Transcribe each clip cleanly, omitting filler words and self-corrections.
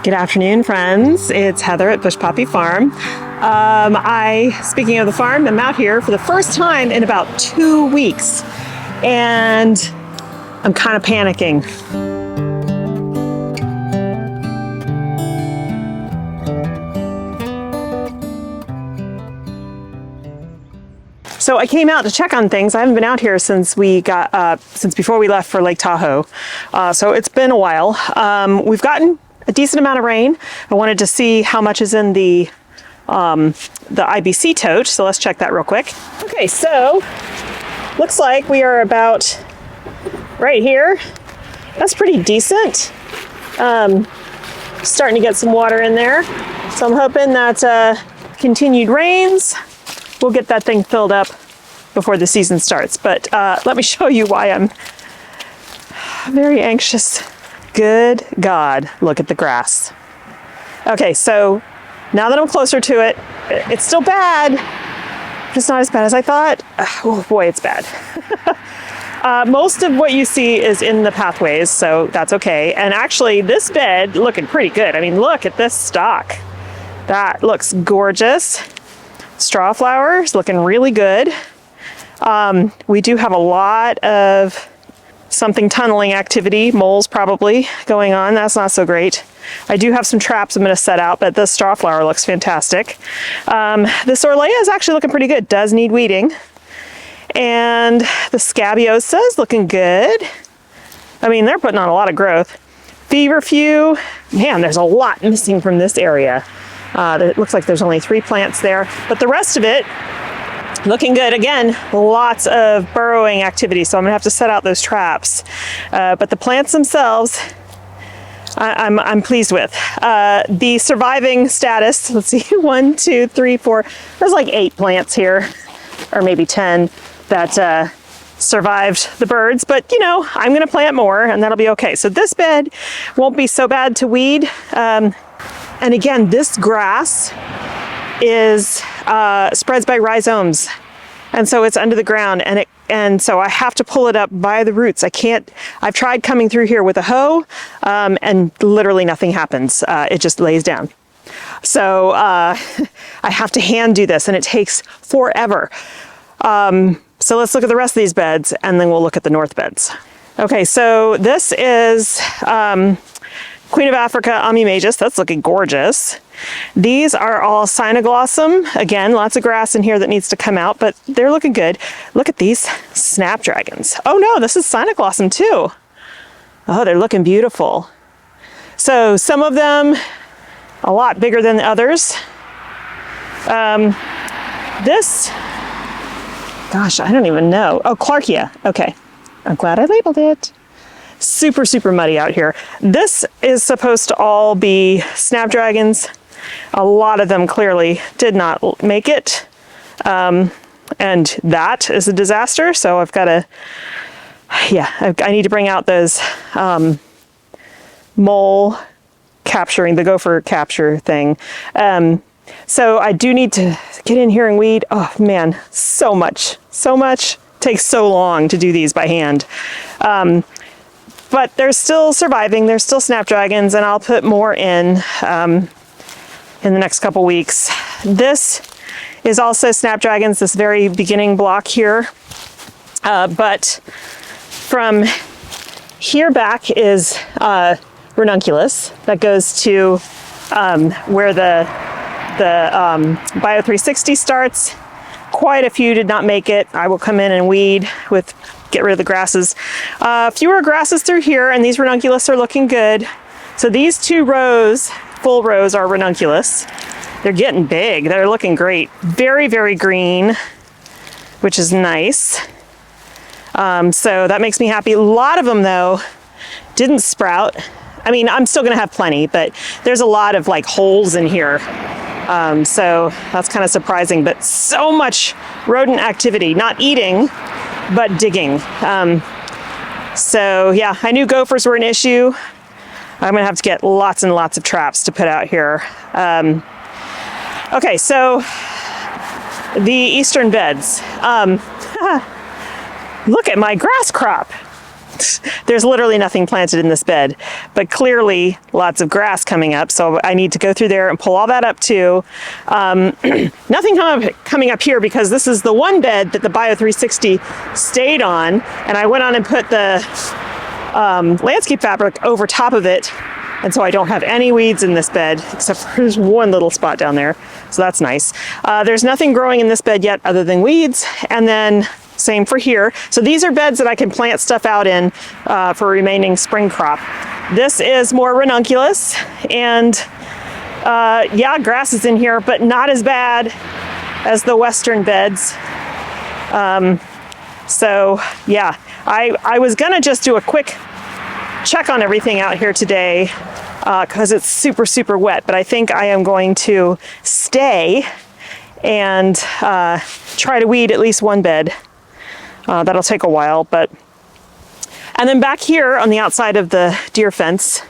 Good afternoon, friends. It's Heather at Bush Poppy Farm. Speaking of the farm, I'm out here for the first time in about 2 weeks, and I'm kind of panicking. So I came out to check on things. I haven't been out here since before we left for Lake Tahoe. So it's been a while. We've gotten a decent amount of rain. I wanted to see how much is in the IBC tote. So let's check that real quick. Okay, so looks like we are about right here. That's pretty decent. Starting to get some water in there. So I'm hoping that continued rains will get that thing filled up before the season starts. But let me show you why I'm very anxious. Good God, look at the grass. Okay, so now that I'm closer to it, it's still bad, but it's not as bad as I thought. Oh boy, it's bad. Most of what you see is in the pathways, so that's okay. And actually, this bed looking pretty good. I mean, look at this stalk. That looks gorgeous. Straw flowers looking really good. We do have a lot of something tunneling activity, moles probably going on. That's not so great. I do have some traps I'm going to set out, but this straw flower looks fantastic. This Orlea is actually looking pretty good. Does need weeding. And the Scabiosa is looking good. I mean, they're putting on a lot of growth. Feverfew, man, there's a lot missing from this area. It looks like there's only 3 plants there, but the rest of it looking good. Again, lots of burrowing activity, so I'm gonna have to set out those traps. But the plants themselves, I'm pleased with. The surviving status, let's see, 1, 2, 3, 4, there's like 8 plants here, or maybe 10 that survived the birds, but you know, I'm gonna plant more and that'll be okay. So this bed won't be so bad to weed. And again, this grass is spreads by rhizomes, and so it's under the ground, and so I have to pull it up by the roots. I can't. I've tried coming through here with a hoe, and literally nothing happens. It just lays down. So I have to hand do this, and it takes forever. So let's look at the rest of these beds, and then we'll look at the north beds. Okay, so this is Queen of Africa Amimagis. That's looking gorgeous. These are all Cynoglossum. Again, lots of grass in here that needs to come out, but they're looking good. Look at these snapdragons. Oh no, this is Cynoglossum too. Oh, they're looking beautiful. So some of them a lot bigger than the others. This, gosh, I don't even know. Oh, Clarkia. Okay, I'm glad I labeled it. Super, super muddy out here. This is supposed to all be snapdragons. A lot of them clearly did not make it. And that is a disaster. So I've got to, I need to bring out those mole capturing, the gopher capture thing. So I do need to get in here and weed. Oh man, so much. Takes so long to do these by hand. But they're still surviving. They're still snapdragons, and I'll put more in the next couple weeks. This is also snapdragons, this very beginning block here. But from here back is ranunculus that goes to where the Bio 360 starts. Quite a few did not make it. I will come in and weed get rid of the grasses. Fewer grasses through here, and these ranunculus are looking good. So these 2 rows, full rows, are ranunculus. They're getting big. They're looking great. Very, very green, which is nice. So that makes me happy. A lot of them, though, didn't sprout. I mean, I'm still gonna have plenty, but there's a lot of like holes in here. So that's kind of surprising, but so much rodent activity, not eating, but digging. So yeah, I knew gophers were an issue. I'm gonna have to get lots and lots of traps to put out here. Okay, so the eastern beds. Look at my grass crop. there's literally nothing planted in this bed, but clearly lots of grass coming up. So I need to go through there and pull all that up too. Nothing coming up here because this is the one bed that the Bio360 stayed on. And I went on and put the landscape fabric over top of it. And so I don't have any weeds in this bed, except for there's one little spot down there. So that's nice. There's nothing growing in this bed yet other than weeds. And then same for here. So these are beds that I can plant stuff out in for remaining spring crop. This is more ranunculus, and yeah, grass is in here, but not as bad as the western beds. So yeah, I was gonna just do a quick check on everything out here today because it's super, super wet, but I think I am going to stay and try to weed at least one bed. That'll take a while, and then back here on the outside of the deer fence,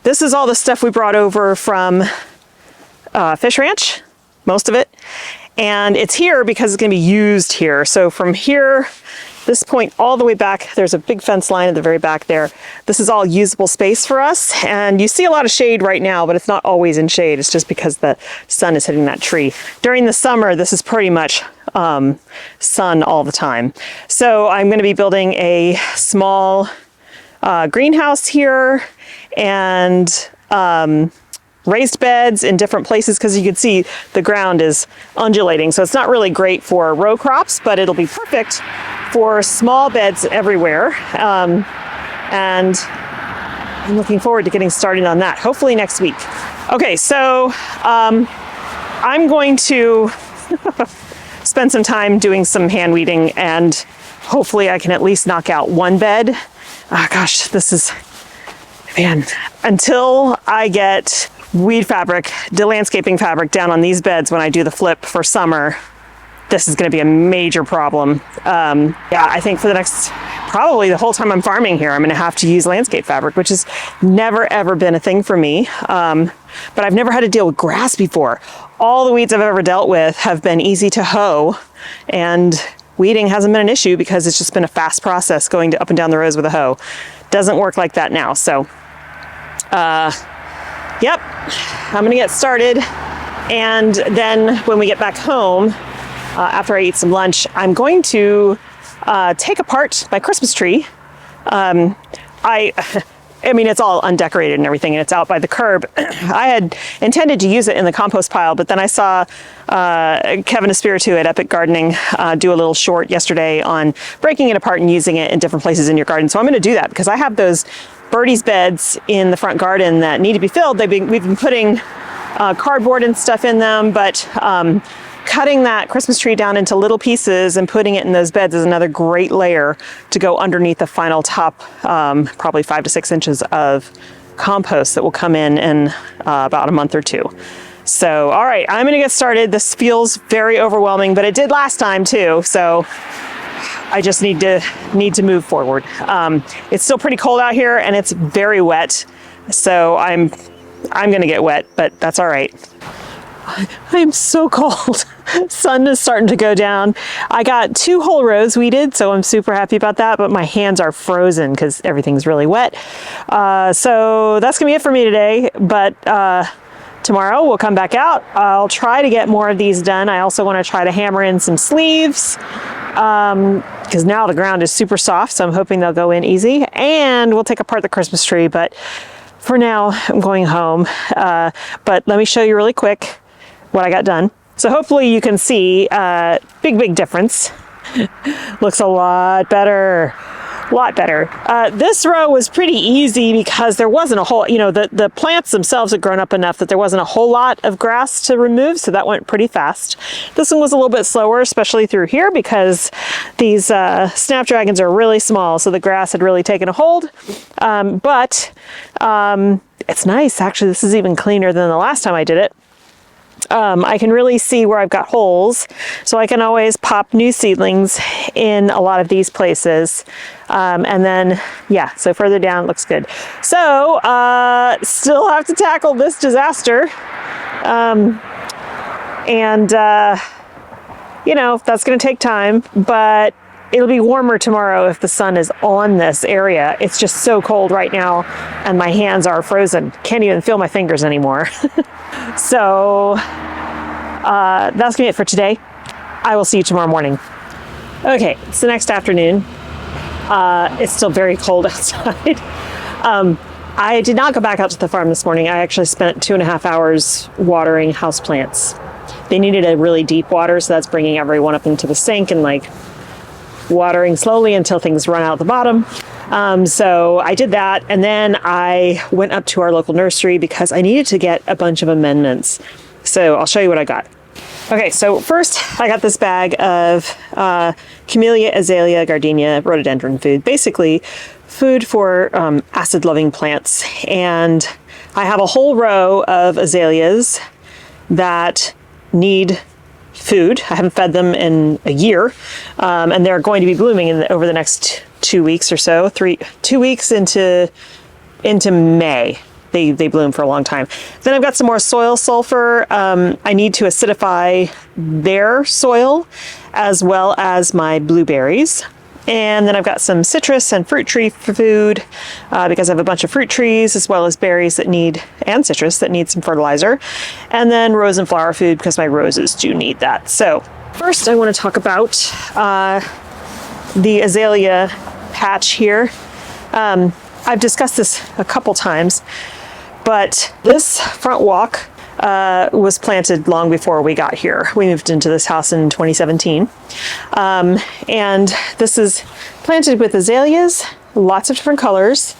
this is all the stuff we brought over from Fish Ranch, most of it. And it's here because it's gonna be used here. So from here, this point all the way back, there's a big fence line at the very back there. This is all usable space for us. And you see a lot of shade right now, but it's not always in shade. It's just because the sun is hitting that tree. During the summer, this is pretty much sun all the time. So I'm going to be building a small greenhouse here and raised beds in different places because you can see the ground is undulating. So it's not really great for row crops, but it'll be perfect for small beds everywhere. And I'm looking forward to getting started on that, hopefully next week. Okay, so I'm going to spend some time doing some hand weeding, and hopefully I can at least knock out one bed. Oh gosh, this is, man, until I get weed fabric, the landscaping fabric down on these beds when I do the flip for summer, this is going to be a major problem. Yeah, I think for the next, probably the whole time I'm farming here, I'm going to have to use landscape fabric, which has never ever been a thing for me. But I've never had to deal with grass before. All the weeds I've ever dealt with have been easy to hoe, and weeding hasn't been an issue because it's just been a fast process going up and down the rows with a hoe. Doesn't work like that now. So, yep, I'm gonna get started. And then when we get back home, after I eat some lunch, I'm going to take apart my Christmas tree. I mean, it's all undecorated and everything, and it's out by the curb. I had intended to use it in the compost pile, but then I saw Kevin Espiritu at Epic Gardening do a little short yesterday on breaking it apart and using it in different places in your garden. So I'm going to do that because I have those birdies beds in the front garden that need to be filled. We've been putting cardboard and stuff in them, but cutting that Christmas tree down into little pieces and putting it in those beds is another great layer to go underneath the final top, probably 5 to 6 inches of compost that will come in about a month or two. So, all right, I'm gonna get started. This feels very overwhelming, but it did last time too. So I just need to move forward. It's still pretty cold out here and it's very wet. So I'm gonna get wet, but that's all right. I am so cold. Sun is starting to go down. I got 2 whole rows weeded, so I'm super happy about that, but my hands are frozen because everything's really wet. So that's gonna be it for me today, but tomorrow we'll come back out. I'll try to get more of these done. I also want to try to hammer in some sleeves because now the ground is super soft, so I'm hoping they'll go in easy. And we'll take apart the Christmas tree, but for now I'm going home. But let me show you really quick what I got done. So hopefully you can see big difference. Looks a lot better. This row was pretty easy because there wasn't a whole, the plants themselves had grown up enough that there wasn't a whole lot of grass to remove, so that went pretty fast. This one was a little bit slower, especially through here because these snapdragons are really small, so the grass had really taken a hold. But it's nice, actually. This is even cleaner than the last time I did it. I can really see where I've got holes, so I can always pop new seedlings in a lot of these places. And then, yeah, so further down it looks good. So, still have to tackle this disaster. That's going to take time, but It'll be warmer tomorrow if the sun is on this area. It's just so cold right now and my hands are frozen. Can't even feel my fingers anymore. So that's gonna be it for today. I will see you tomorrow morning. Okay, it's the next afternoon. It's still very cold outside. I did not go back out to the farm this morning. I actually spent 2.5 hours watering houseplants. They needed a really deep water, so that's bringing everyone up into the sink and like watering slowly until things run out the bottom. So I did that, and then I went up to our local nursery because I needed to get a bunch of amendments. So I'll show you what I got. Okay, so first I got this bag of Camellia, Azalea, Gardenia, rhododendron food. Basically food for acid-loving plants. And I have a whole row of azaleas that need food. I haven't fed them in a year, and they're going to be blooming over the next 2 weeks or so. 2 weeks into May. They bloom for a long time. Then I've got some more soil sulfur. I need to acidify their soil as well as my blueberries. And then I've got some citrus and fruit tree food because I have a bunch of fruit trees as well as berries and citrus that need some fertilizer. And then rose and flower food because my roses do need that. So first I want to talk about the azalea patch here. I've discussed this a couple times, but this front walk was planted long before we got here. We moved into this house in 2017. And this is planted with azaleas, lots of different colors,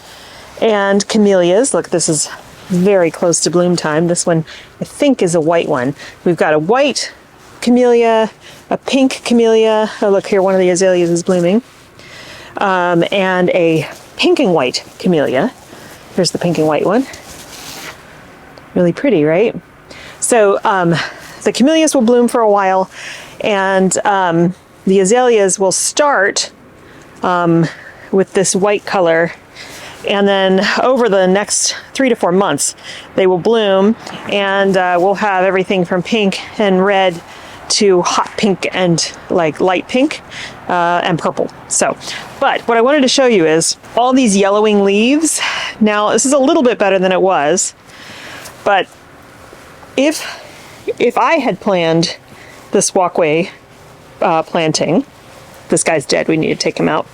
and camellias. Look, this is very close to bloom time. This one, I think, is a white one. We've got a white camellia, a pink camellia. Oh, look here, one of the azaleas is blooming. And a pink and white camellia. Here's the pink and white one. Really pretty, right? So the camellias will bloom for a while, and the azaleas will start with this white color, and then over the next 3 to 4 months they will bloom, and we'll have everything from pink and red to hot pink and like light pink and purple. So, but what I wanted to show you is all these yellowing leaves. Now this is a little bit better than it was, but if I had planned this walkway planting, this guy's dead, we need to take him out,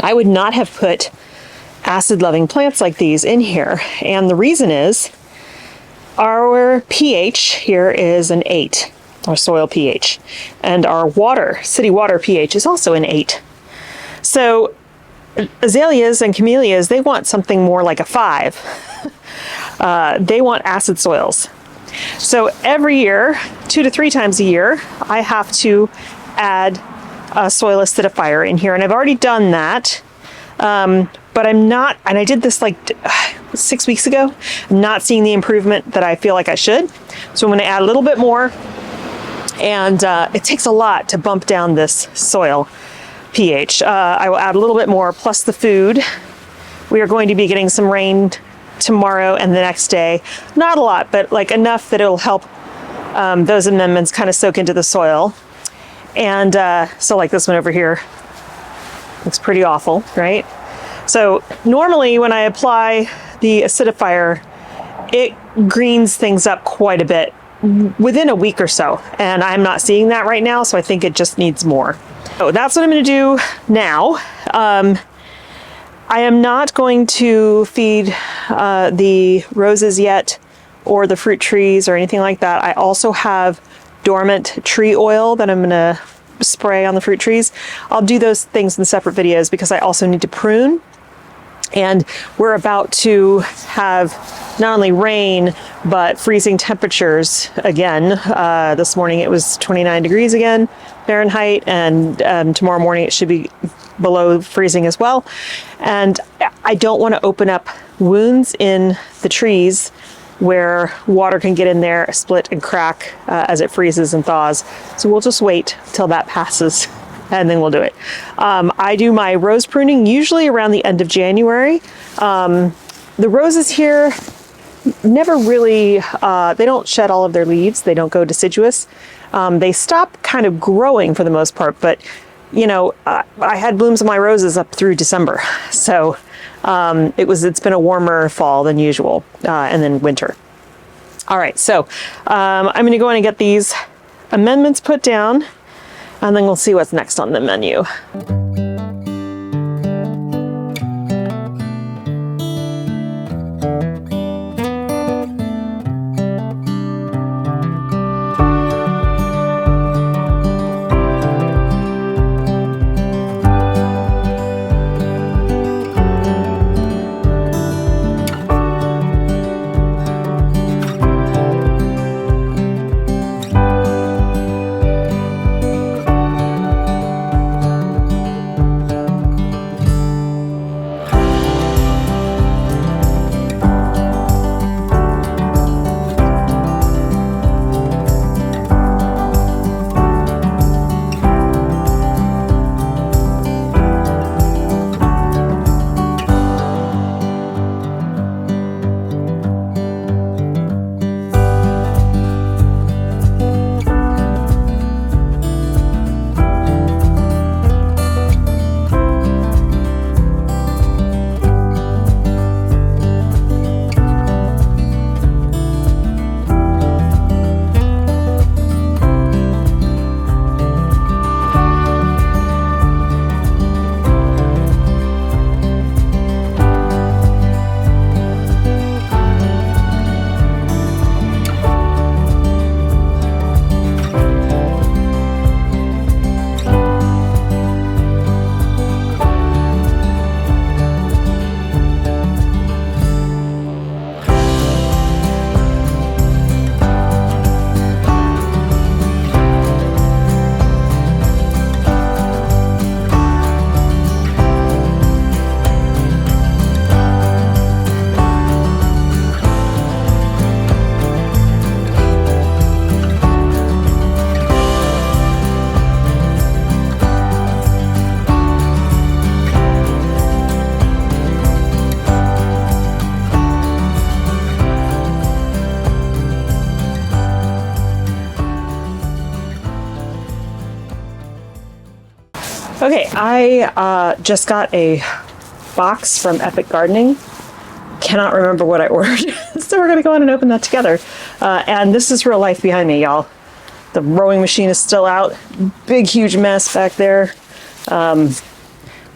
I would not have put acid-loving plants like these in here. And the reason is our pH here is an 8, our soil pH, and our city water pH is also an 8. So azaleas and camellias, they want something more like a 5. They want acid soils. So every year, 2 to 3 times a year, I have to add a soil acidifier in here. And I've already done that, but I'm not, and I did this like 6 weeks ago, I'm not seeing the improvement that I feel like I should. So I'm going to add a little bit more. And it takes a lot to bump down this soil pH. I will add a little bit more, plus the food. We are going to be getting some rain tomorrow and the next day. Not a lot, but like enough that it'll help those amendments kind of soak into the soil. And so like this one over here looks pretty awful, right? So normally when I apply the acidifier, it greens things up quite a bit within a week or so. And I'm not seeing that right now, so I think it just needs more. So that's what I'm going to do now. I am not going to feed the roses yet or the fruit trees or anything like that. I also have dormant tree oil that I'm going to spray on the fruit trees. I'll do those things in separate videos because I also need to prune. And we're about to have not only rain, but freezing temperatures again. This morning it was 29 degrees again, Fahrenheit, and tomorrow morning it should be below freezing as well. And I don't want to open up wounds in the trees where water can get in there, split and crack as it freezes and thaws. So we'll just wait till that passes and then we'll do it. I do my rose pruning usually around the end of January. The roses here never really, they don't shed all of their leaves. They don't go deciduous. They stop kind of growing for the most part, but I had blooms of my roses up through December. So it's been a warmer fall than usual, and then winter. All right, so I'm going to go in and get these amendments put down, and then we'll see what's next on the menu. Okay, I just got a box from Epic Gardening. Cannot remember what I ordered, so we're gonna go in and open that together. And this is real life behind me, y'all. The rowing machine is still out. Big, huge mess back there. I've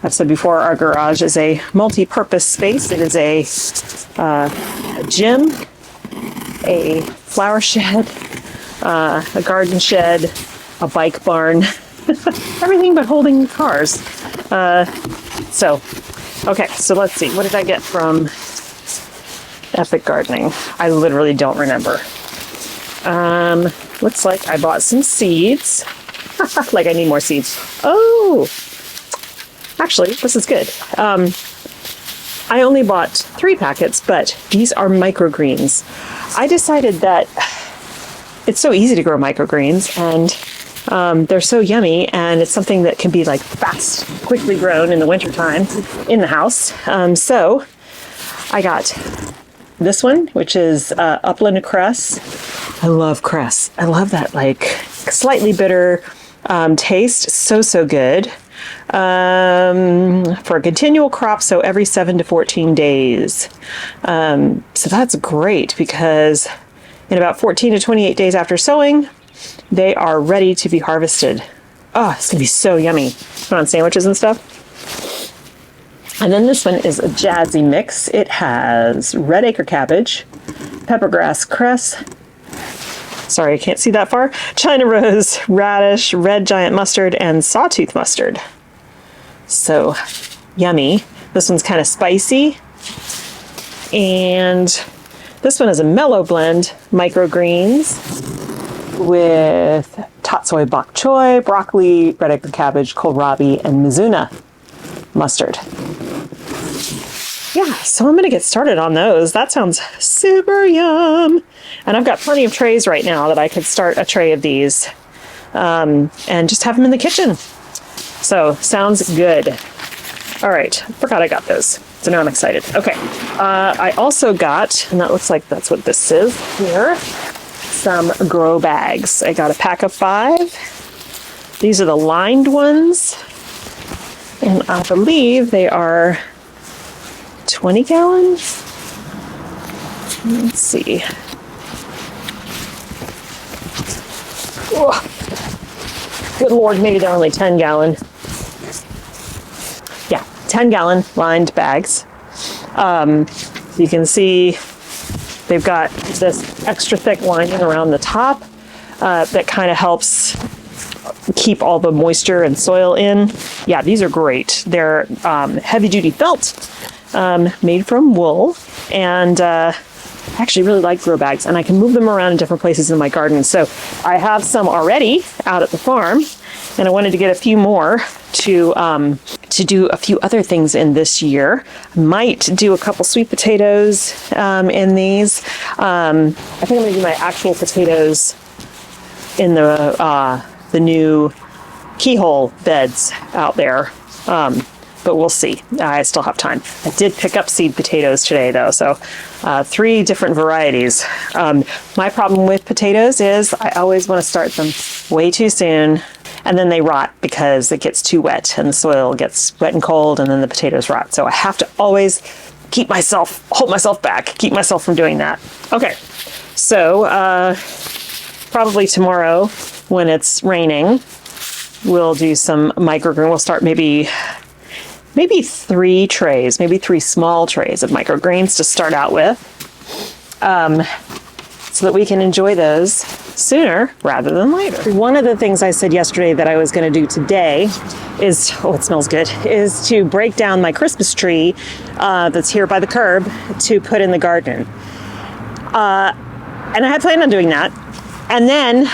said before, our garage is a multi-purpose space. It is a gym, a flower shed, a garden shed, a bike barn. Everything but holding cars. Okay, so let's see. What did I get from Epic Gardening? I literally don't remember. Looks like I bought some seeds. Like I need more seeds. Oh, actually, this is good. I only bought 3 packets, but these are microgreens. I decided that it's so easy to grow microgreens, and they're so yummy, and it's something that can be like fast, quickly grown in the wintertime in the house. So I got this one, which is upland cress. I love cress. I love that like slightly bitter taste. So good. For a continual crop, so every 7 to 14 days. So that's great because in about 14 to 28 days after sowing, they are ready to be harvested. Oh, it's gonna be so yummy. Put on sandwiches and stuff. And then this one is a jazzy mix. It has red acre cabbage, peppergrass cress, sorry, I can't see that far, China rose, radish, red giant mustard, and sawtooth mustard. So yummy. This one's kind of spicy. And this one is a mellow blend, microgreens, with tatsoi bok choy, broccoli, red acre cabbage, kohlrabi, and mizuna mustard. Yeah, so I'm gonna get started on those. That sounds super yum. And I've got plenty of trays right now that I could start a tray of these and just have them in the kitchen. So sounds good. All right, forgot I got those. So now I'm excited. Okay, I also got, and that looks like that's what this is here, some grow bags. I got a pack of 5 These are the lined ones, and I believe they are 20 gallons. Let's see. Oh, good Lord, maybe they're only 10 gallon. Yeah, 10 gallon lined bags. You can see they've got this extra thick lining around the top that kind of helps keep all the moisture and soil in. Yeah, these are great. They're heavy duty felt, made from wool, and I actually really like grow bags, and I can move them around in different places in my garden. So I have some already out at the farm, and I wanted to get a few more to do a few other things in this year. I might do a couple sweet potatoes in these. I think I'm gonna do my actual potatoes in the new keyhole beds out there. But we'll see. I still have time. I did pick up seed potatoes today though, so 3 different varieties. My problem with potatoes is I always want to start them way too soon, and then they rot because it gets too wet and the soil gets wet and cold, and then the potatoes rot. So I have to always hold myself back, keep myself from doing that. Okay, so probably tomorrow when it's raining, we'll do some microgreen. We'll start maybe 3 trays, maybe 3 small trays of microgreens to start out with, so that we can enjoy those sooner rather than later. One of the things I said yesterday that I was going to do today is, oh, it smells good, is to break down my Christmas tree that's here by the curb to put in the garden. And I had planned on doing that. And then,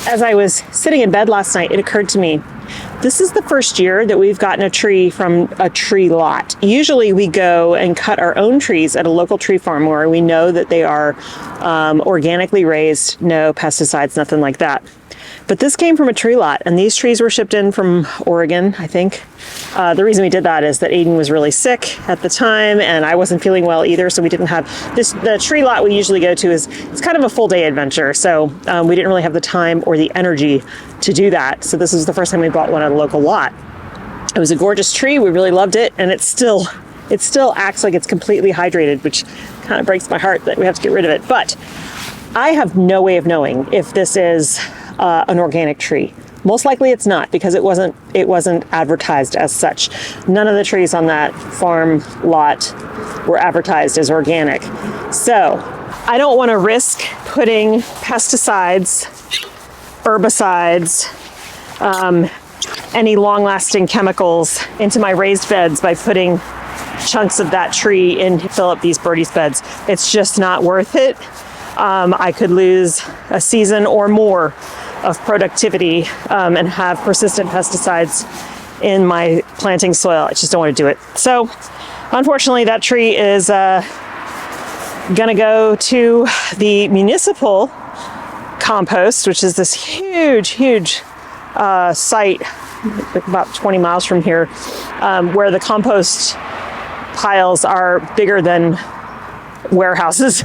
as I was sitting in bed last night, it occurred to me, this is the first year that we've gotten a tree from a tree lot. Usually we go and cut our own trees at a local tree farm where we know that they are organically raised, no pesticides, nothing like that. But this came from a tree lot, and these trees were shipped in from Oregon, I think. The reason we did that is that Aiden was really sick at the time, and I wasn't feeling well either, so we didn't have this. The tree lot we usually go to it's kind of a full day adventure, so we didn't really have the time or the energy to do that. So this was the first time we bought one at a local lot. It was a gorgeous tree. We really loved it, and it still acts like it's completely hydrated, which kind of breaks my heart that we have to get rid of it. But I have no way of knowing if this is an organic tree. Most likely it's not, because it wasn't advertised as such. None of the trees on that farm lot were advertised as organic. So I don't want to risk putting pesticides, herbicides, any long-lasting chemicals into my raised beds by putting chunks of that tree in to fill up these birdies beds. It's just not worth it. I could lose a season or more of productivity and have persistent pesticides in my planting soil. I just don't want to do it. So unfortunately, that tree is gonna go to the municipal compost, which is this huge site about 20 miles from here, where the compost piles are bigger than warehouses.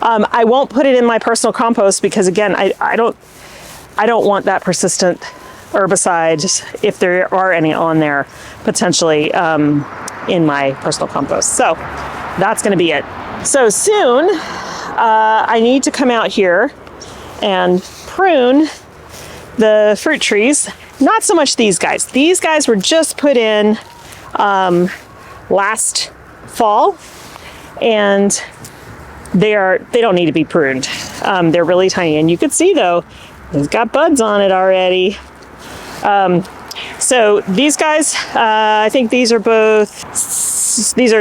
I won't put it in my personal compost because, again, I don't want that persistent herbicide, if there are any on there, potentially in my personal compost. So that's going to be it. So soon I need to come out here and prune the fruit trees. Not so much these guys. These guys were just put in last fall, and they don't need to be pruned. They're really tiny, and you can see though they've got buds on it already. So these guys, I think these are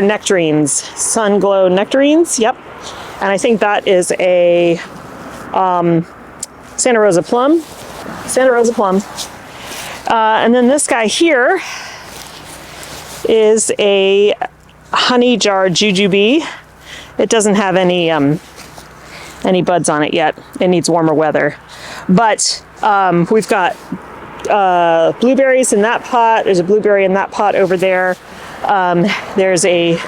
nectarines, Sun Glow nectarines. Yep. And I think that is a Santa Rosa plum. And then this guy here is a honey jar jujube. It doesn't have any buds on it yet. It needs warmer weather. But we've got blueberries in that pot. There's a blueberry in that pot over there. There's a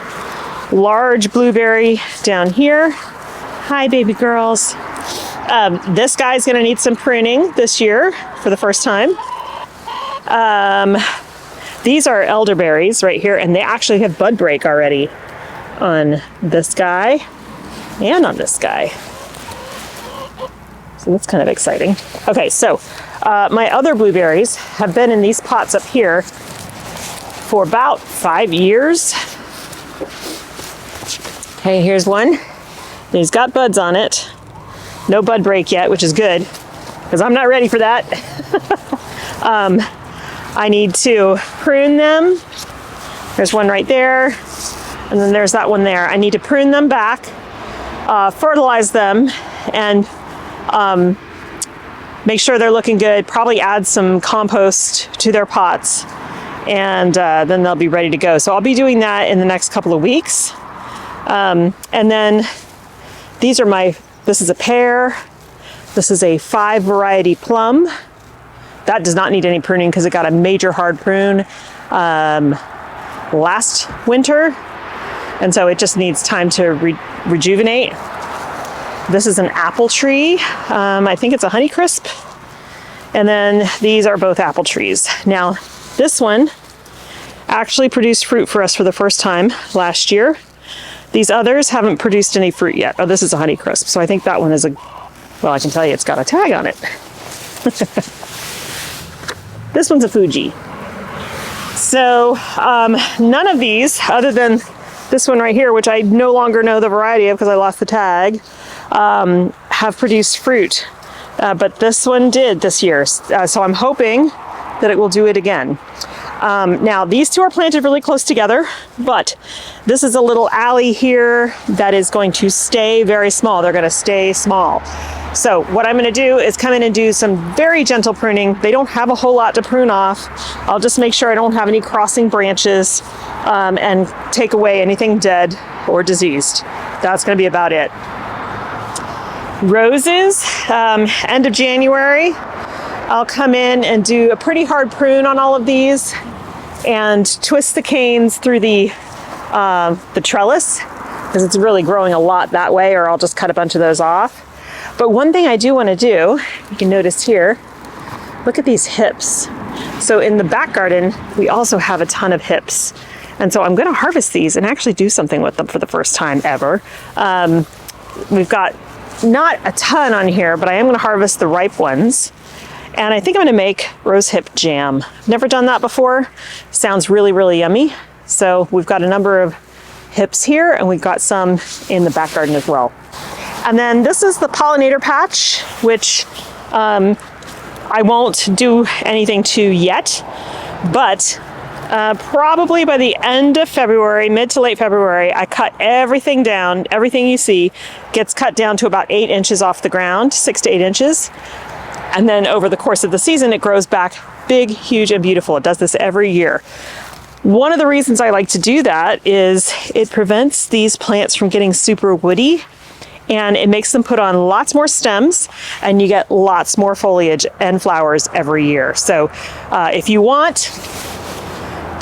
large blueberry down here. Hi, baby girls. This guy's going to need some pruning this year for the first time. These are elderberries right here, and they actually have bud break already on this guy and on this guy. So that's kind of exciting. Okay, so my other blueberries have been in these pots up here for about 5 years. Okay, here's one. He's got buds on it. No bud break yet, which is good, because I'm not ready for that. I need to prune them. There's one right there, and then there's that one there. I need to prune them back, fertilize them, and make sure they're looking good. Probably add some compost to their pots, and then they'll be ready to go. So I'll be doing that in the next couple of weeks. And then these are this is a pear. This is a 5 variety plum. That does not need any pruning because it got a major hard prune last winter. And so it just needs time to rejuvenate. This is an apple tree. I think it's a Honeycrisp. And then these are both apple trees. Now, this one actually produced fruit for us for the first time last year. These others haven't produced any fruit yet. Oh, this is a Honeycrisp. So I think that one is well, I can tell you it's got a tag on it. This one's a Fuji. So none of these, other than this one right here, which I no longer know the variety of because I lost the tag, have produced fruit. But this one did this year. So I'm hoping that it will do it again. Now, these two are planted really close together, but this is a little alley here that is going to stay very small. They're going to stay small. So what I'm going to do is come in and do some very gentle pruning. They don't have a whole lot to prune off. I'll just make sure I don't have any crossing branches and take away anything dead or diseased. That's going to be about it. Roses, end of January. I'll come in and do a pretty hard prune on all of these and twist the canes through the trellis because it's really growing a lot that way, or I'll just cut a bunch of those off. But one thing I do want to do, you can notice here, look at these hips. So in the back garden, we also have a ton of hips. And so I'm going to harvest these and actually do something with them for the first time ever. We've got not a ton on here, but I am going to harvest the ripe ones. And I think I'm going to make rose hip jam. Never done that before. Sounds really, really yummy. So we've got a number of hips here, and we've got some in the back garden as well. And then this is the pollinator patch, which I won't do anything to yet, but probably by the end of February, mid to late February, I cut everything down. Everything you see gets cut down to about 8 inches off the ground, 6 to 8 inches. And then over the course of the season, it grows back big, huge, and beautiful. It does this every year. One of the reasons I like to do that is it prevents these plants from getting super woody, and it makes them put on lots more stems, and you get lots more foliage and flowers every year. So if you want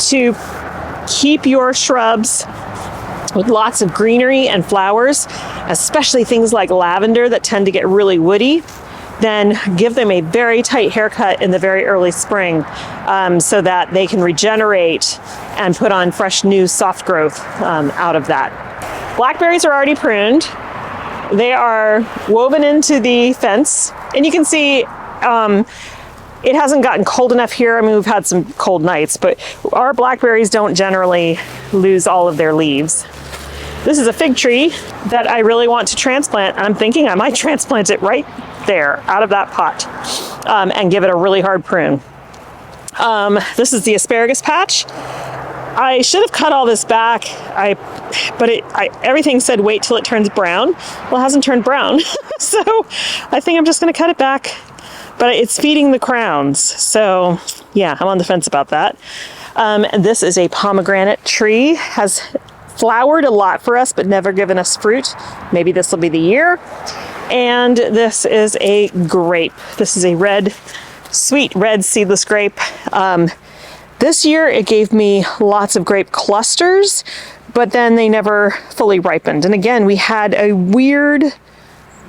to keep your shrubs with lots of greenery and flowers, especially things like lavender that tend to get really woody, then give them a very tight haircut in the very early spring so that they can regenerate and put on fresh, new, soft growth out of that. Blackberries are already pruned. They are woven into the fence. And you can see it hasn't gotten cold enough here. I mean, we've had some cold nights, but our blackberries don't generally lose all of their leaves. This is a fig tree that I really want to transplant. I'm thinking I might transplant it right there out of that pot and give it a really hard prune. This is the asparagus patch. I should have cut all this back, but everything said wait till it turns brown. Well, it hasn't turned brown, so I think I'm just going to cut it back. But it's feeding the crowns, so yeah, I'm on the fence about that. And this is a pomegranate tree. Has flowered a lot for us, but never given us fruit. Maybe this will be the year. And this is a grape. This is a sweet red seedless grape. This year it gave me lots of grape clusters, but then they never fully ripened. And again, we had a weird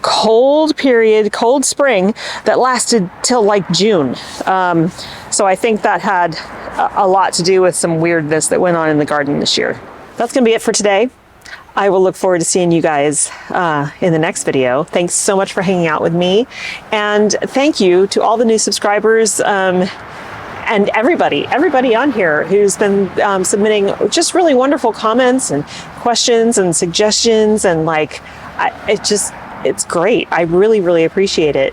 cold period, cold spring that lasted till like June. So I think that had a lot to do with some weirdness that went on in the garden this year. That's gonna be it for today. I will look forward to seeing you guys in the next video. Thanks so much for hanging out with me. And thank you to all the new subscribers and everybody on here who's been submitting just really wonderful comments and questions and suggestions. And like, it's great. I really, really appreciate it.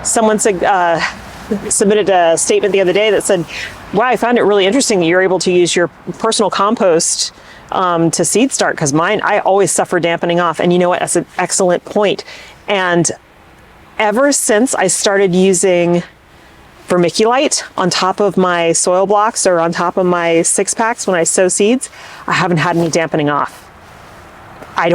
Someone submitted a statement the other day that said, wow, I found it really interesting that you're able to use your personal compost to seed start, because mine, I always suffer dampening off. And you know what, that's an excellent point. And ever since I started using vermiculite on top of my soil blocks or on top of my 6-packs when I sow seeds, I haven't had any dampening off. I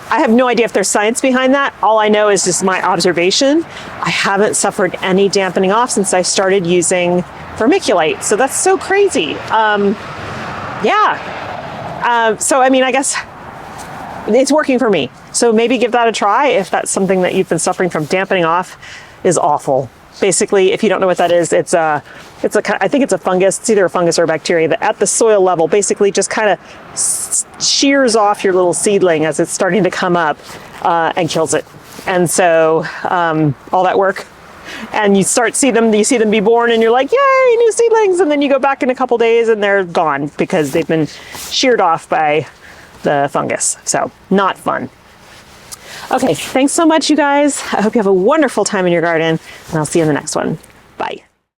have no idea if there's science behind that. All I know is just my observation. I haven't suffered any dampening off since I started using vermiculite. So that's so crazy. So I mean, I guess it's working for me. So maybe give that a try if that's something that you've been suffering from. Dampening off is awful. Basically, if you don't know what that is, I think it's a fungus. It's either a fungus or a bacteria that at the soil level basically just kind of shears off your little seedling as it's starting to come up and kills it. And so all that work, and you see them be born and you're like, yay, new seedlings. And then you go back in a couple days and they're gone because they've been sheared off by the fungus. So not fun. Okay, thanks so much, you guys. I hope you have a wonderful time in your garden, and I'll see you in the next one. Bye.